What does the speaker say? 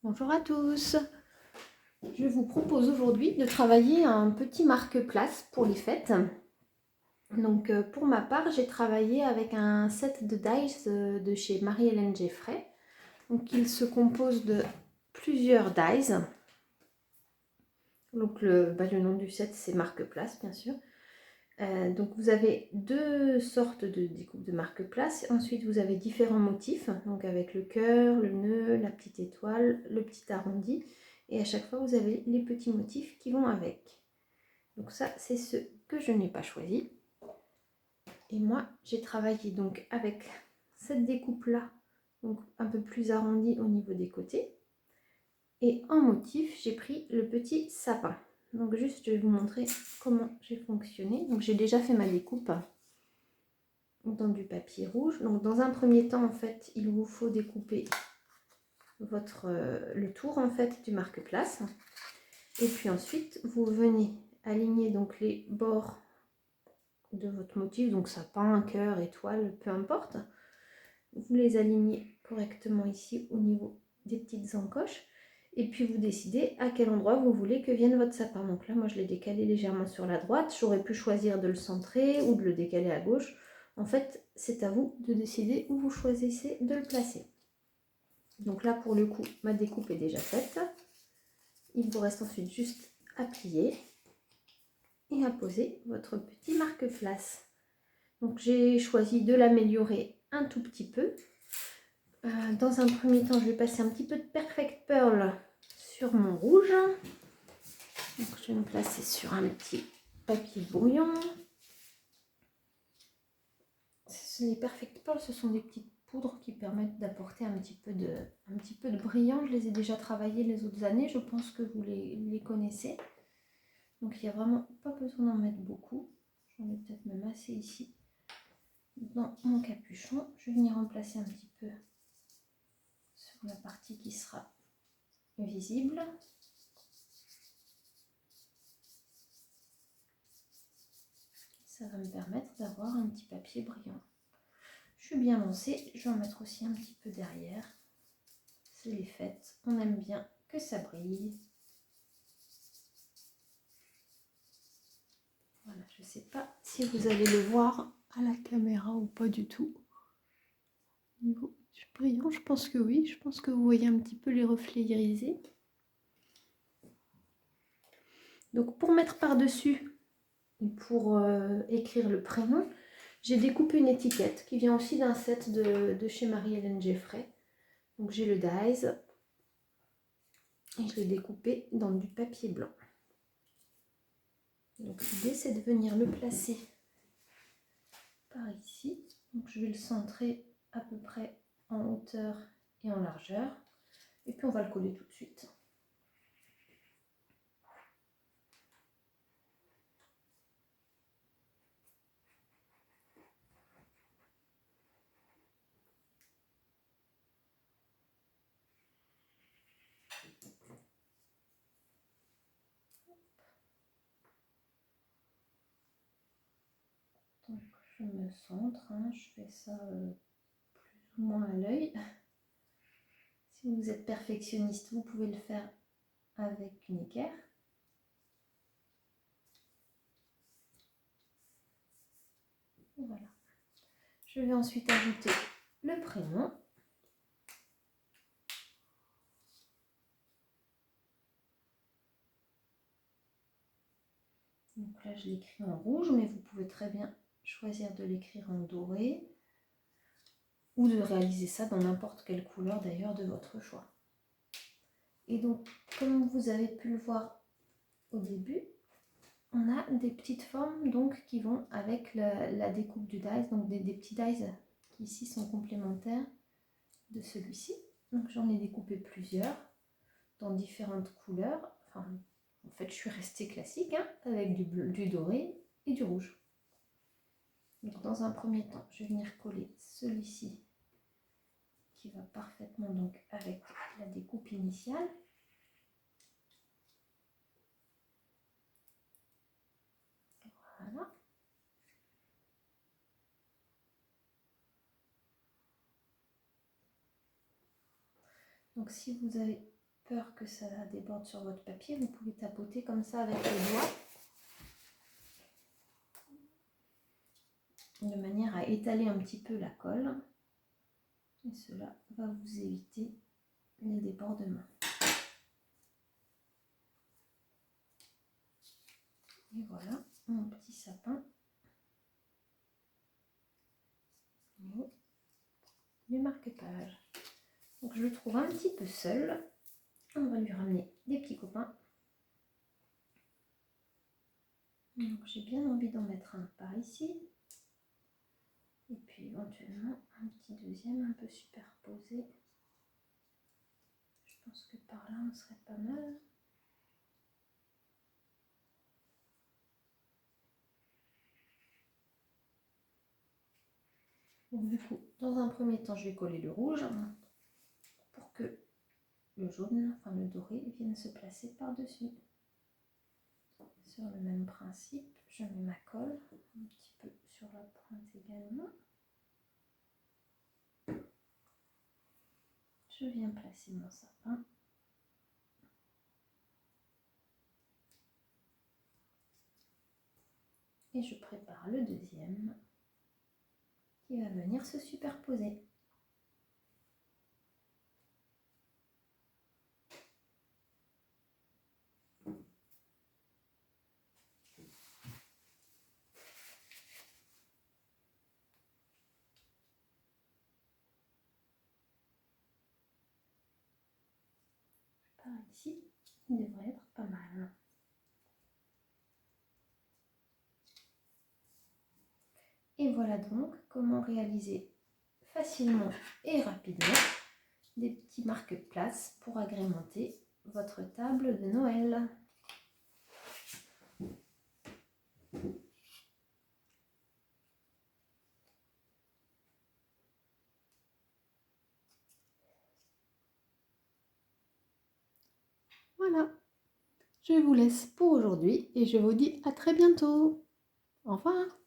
Bonjour à tous. Je vous propose aujourd'hui de travailler un petit marque-place pour les fêtes. Donc pour ma part, j'ai travaillé avec un set de dies de chez Marie-Hélène Geffray. Donc il se compose de plusieurs dies. Donc le nom du set c'est marque-place bien sûr. Donc vous avez deux sortes de découpes de marque-place. Ensuite vous avez différents motifs, donc avec le cœur, le nœud, la petite étoile, le petit arrondi. Et à chaque fois vous avez les petits motifs qui vont avec. Donc ça c'est ce que je n'ai pas choisi. Et moi j'ai travaillé donc avec cette découpe là, donc un peu plus arrondi au niveau des côtés. Et en motif j'ai pris le petit sapin. Donc juste je vais vous montrer comment j'ai fonctionné. Donc j'ai déjà fait ma découpe dans du papier rouge. Donc dans un premier temps en fait il vous faut découper le tour en fait du marque-place, et puis ensuite vous venez aligner donc les bords de votre motif, donc sapin, cœur, étoile, peu importe. Vous les alignez correctement ici au niveau des petites encoches, et puis vous décidez à quel endroit vous voulez que vienne votre sapin. Donc là moi je l'ai décalé légèrement sur la droite, j'aurais pu choisir de le centrer ou de le décaler à gauche. En fait c'est à vous de décider où vous choisissez de le placer. Donc là pour le coup ma découpe est déjà faite, il vous reste ensuite juste à plier et à poser votre petit marque-place. Donc j'ai choisi de l'améliorer un tout petit peu. Dans un premier temps, je vais passer un petit peu de Perfect Pearl sur mon rouge. Donc je vais me placer sur un petit papier brouillon. Les Perfect Pearl, ce sont des petites poudres qui permettent d'apporter un petit peu de brillant. Je les ai déjà travaillées les autres années, je pense que vous les connaissez. Donc il n'y a vraiment pas besoin d'en mettre beaucoup. J'en ai peut-être même assez ici dans mon capuchon. Je vais venir en placer un petit peu sur la partie qui sera visible. Ça va me permettre d'avoir un petit papier brillant. Je suis bien lancée, je vais en mettre aussi un petit peu derrière. C'est les fêtes, on aime bien que ça brille. Voilà, je ne sais pas si vous allez le voir à la caméra ou pas du tout. Au niveau du brillant, je pense que oui, je pense que vous voyez un petit peu les reflets irisés. Donc pour mettre par-dessus, pour écrire le prénom, j'ai découpé une étiquette qui vient aussi d'un set de chez Marie-Hélène Geffray. Donc j'ai le dies et je l'ai découpé dans du papier blanc. Donc l'idée c'est de venir le placer par ici. Donc je vais le centrer à peu près en hauteur et en largeur. Et puis on va le coller tout de suite. Donc je me centre, hein, je fais ça plus ou moins à l'œil. Si vous êtes perfectionniste, vous pouvez le faire avec une équerre. Voilà. Je vais ensuite ajouter le prénom. Donc là, je l'écris en rouge, mais vous pouvez très bien choisir de l'écrire en doré ou de réaliser ça dans n'importe quelle couleur d'ailleurs de votre choix. Et donc, comme vous avez pu le voir au début, on a des petites formes donc qui vont avec la découpe du dies, donc des petits dies qui ici sont complémentaires de celui-ci. Donc j'en ai découpé plusieurs dans différentes couleurs. Enfin, en fait, je suis restée classique hein, avec du bleu, du doré et du rouge. Donc dans un premier temps, je vais venir coller celui-ci qui va parfaitement donc avec la découpe initiale. Voilà. Donc si vous avez peur que ça déborde sur votre papier, vous pouvez tapoter comme ça avec les doigts, de manière à étaler un petit peu la colle. Et cela va vous éviter les débordements. Et voilà mon petit sapin du marque-page. Donc je le trouve un petit peu seul. On va lui ramener des petits copains. Donc j'ai bien envie d'en mettre un par ici. Et puis éventuellement un petit deuxième un peu superposé. Je pense que par là on serait pas mal. Donc du coup, dans un premier temps, je vais coller le rouge pour que le jaune, enfin le doré, vienne se placer par-dessus. Sur le même principe, je mets ma colle un petit peu sur la pointe également. Je viens placer mon sapin. Et je prépare le deuxième qui va venir se superposer. Par ici, il devrait être pas mal. Et voilà donc comment réaliser facilement et rapidement des petits marque-places pour agrémenter votre table de Noël. Voilà, je vous laisse pour aujourd'hui et je vous dis à très bientôt. Au revoir.